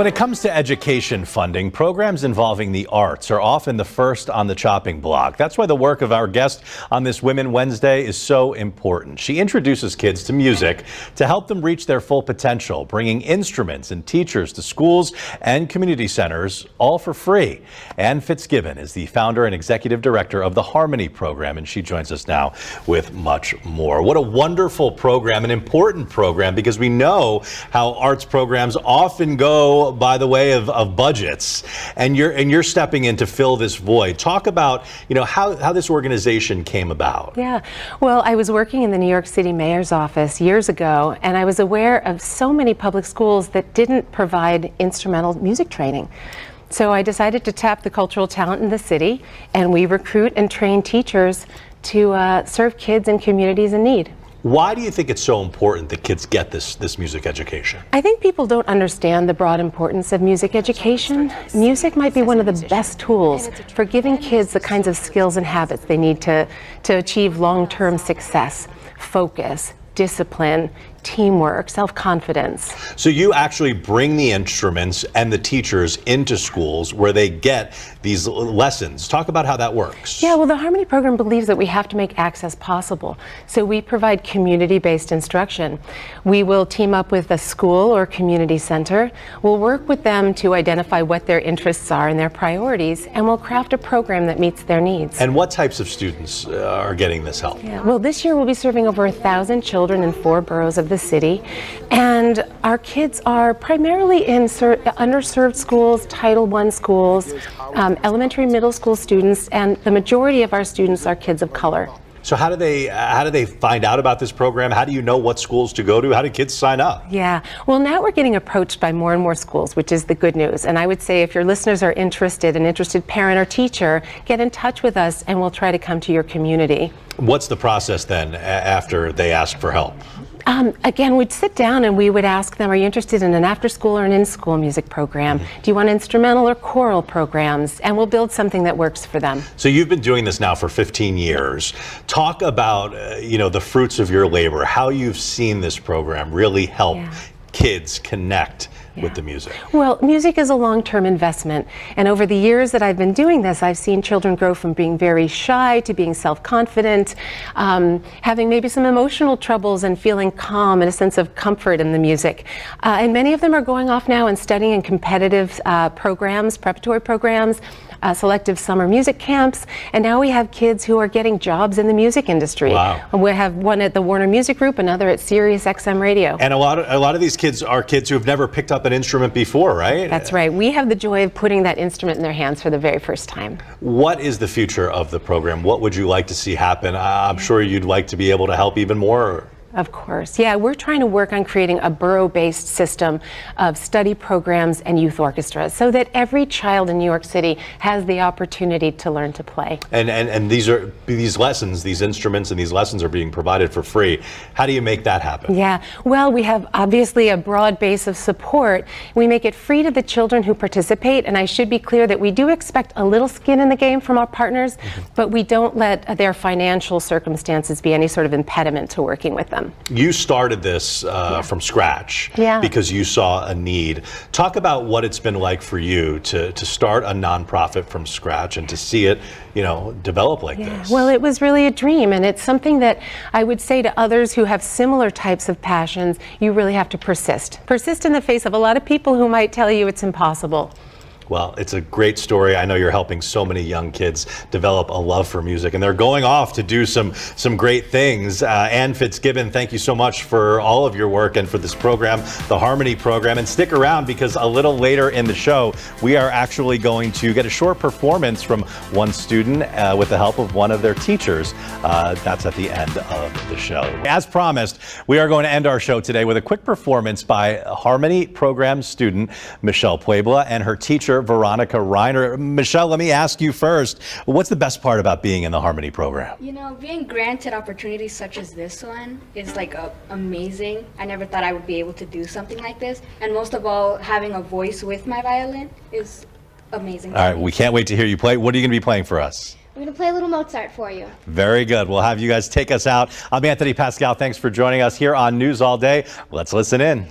When it comes to education funding, programs involving the arts are often the first on the chopping block. That's why the work of our guest on this Women Wednesday is so important. She introduces kids to music to help them reach their full potential, bringing instruments and teachers to schools and community centers, all for free. Ann Fitzgibbon is the founder and executive director of the Harmony program, and she joins us now with much more. What a wonderful program, an important program, because we know how arts programs often go by the way of budgets, and you're stepping in to fill this void. Talk about, how this organization came about. Yeah, well, I was working in the New York City mayor's office years ago, and I was aware of so many public schools that didn't provide instrumental music training. So I decided to tap the cultural talent in the city, and we recruit and train teachers to serve kids in communities in need. Why do you think it's so important that kids get this music education? I think people don't understand the broad importance of music education. Music might be one of the best tools for giving kids the kinds of skills and habits they need to achieve long-term success, focus, discipline, teamwork, self-confidence. So you actually bring the instruments and the teachers into schools where they get these lessons. Talk about how that works. Yeah, well, the Harmony program believes that we have to make access possible. So we provide community-based instruction. We will team up with a school or community center. We'll work with them to identify what their interests are and their priorities, and we'll craft a program that meets their needs. And what types of students are getting this help? Yeah, well, this year we'll be serving over 1,000 children in 4 boroughs of the city, and our kids are primarily in underserved schools, Title I schools, elementary middle school students, and the majority of our students are kids of color. So how do they find out about this program? How do you know what schools to go to? How do kids sign up? Yeah, well, now we're getting approached by more and more schools, which is the good news. And I would say if your listeners are interested, an interested parent or teacher, get in touch with us and we'll try to come to your community. What's the process then after they ask for help? Again, we'd sit down and we would ask them, are you interested in an after-school or an in-school music program? Do you want instrumental or choral programs? And we'll build something that works for them. So you've been doing this now for 15 years. Talk about, the fruits of your labor, how you've seen this program really help kids connect with the music. Well, music is a long-term investment, and over the years that I've been doing this, I've seen children grow from being very shy to being self-confident, having maybe some emotional troubles and feeling calm and a sense of comfort in the music. And many of them are going off now and studying in competitive programs, preparatory programs, selective summer music camps, and now we have kids who are getting jobs in the music industry. Wow. We have one at the Warner Music Group, another at Sirius XM Radio. And a lot of these kids are kids who have never picked up an instrument before, right? That's right. We have the joy of putting that instrument in their hands for the very first time. What is the future of the program? What would you like to see happen? I'm sure you'd like to be able to help even more. Of course. Yeah, we're trying to work on creating a borough-based system of study programs and youth orchestras so that every child in New York City has the opportunity to learn to play. And these lessons, these instruments and these lessons are being provided for free. How do you make that happen? Yeah, well, we have obviously a broad base of support. We make it free to the children who participate, and I should be clear that we do expect a little skin in the game from our partners, but we don't let their financial circumstances be any sort of impediment to working with them. You started this from scratch because you saw a need. Talk about what it's been like for you to start a nonprofit from scratch and to see it, develop like this. Well, it was really a dream, and it's something that I would say to others who have similar types of passions, you really have to persist. Persist in the face of a lot of people who might tell you it's impossible. Well, it's a great story. I know you're helping so many young kids develop a love for music, and they're going off to do some great things. Ann Fitzgibbon, thank you so much for all of your work and for this program, the Harmony program. And stick around, because a little later in the show, we are actually going to get a short performance from one student with the help of one of their teachers. That's at the end of the show. As promised, we are going to end our show today with a quick performance by Harmony program student Michelle Puebla and her teacher Veronica Reiner. Michelle, let me ask you first, what's the best part about being in the Harmony program? Being granted opportunities such as this one is amazing. I never thought I would be able to do something like this, and most of all, having a voice with my violin is amazing. All right, we can't wait to hear you play. What are you going to be playing for us? I'm going to play a little Mozart for you. Very good. We'll have you guys take us out. I'm Anthony Pascal. Thanks for joining us here on News All Day. Let's listen in.